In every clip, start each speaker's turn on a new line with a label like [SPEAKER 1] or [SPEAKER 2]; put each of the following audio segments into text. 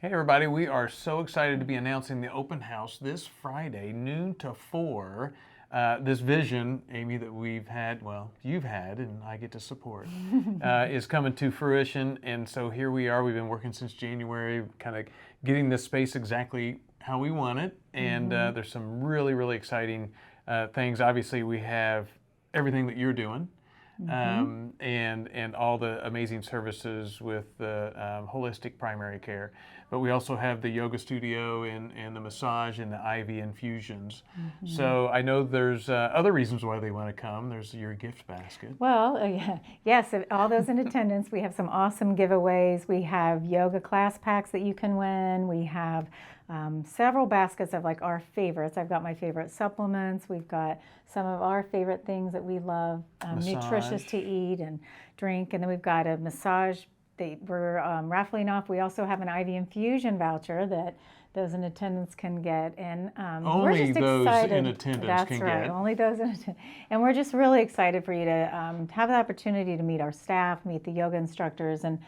[SPEAKER 1] Hey everybody, we are so excited to be announcing the open house this Friday, noon to 4. This vision, Amy, that we've had, well, you've had and I get to support, is coming to fruition. And so here we are. We've been working since January, kind of getting this space exactly how we want it. And there's some really, really exciting things. Obviously, we have everything that you're doing. And all the amazing services with the holistic primary care. But we also have the yoga studio and the massage and the IV infusions. So I know there's other reasons why they want to come. There's your gift basket.
[SPEAKER 2] Well, yes, all those in attendance. We have some awesome giveaways. We have yoga class packs that you can win. We have several baskets of like our favorites. I've got my favorite supplements. We've got some of our favorite things that we love, nutritious to eat and drink. And then we've got a massage that we're raffling off. We also have an IV infusion voucher that those in attendance can get. And we're just
[SPEAKER 1] those
[SPEAKER 2] excited.
[SPEAKER 1] in attendance
[SPEAKER 2] That's
[SPEAKER 1] can
[SPEAKER 2] right,
[SPEAKER 1] get.
[SPEAKER 2] only those in attendance. And we're just really excited for you to have the opportunity to meet our staff, meet the yoga instructors, and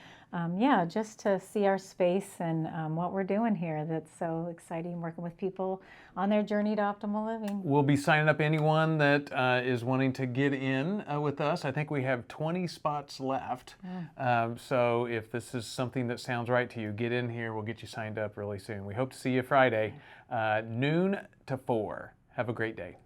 [SPEAKER 2] yeah, just to see our space and what we're doing here. That's so exciting, working with people on their journey to optimal living.
[SPEAKER 1] We'll be signing up anyone that is wanting to get in with us. I think we have 20 spots left. So if this is something that sounds right to you, get in here. We'll get you signed up really soon. We hope to see you Friday, noon to 4. Have a great day.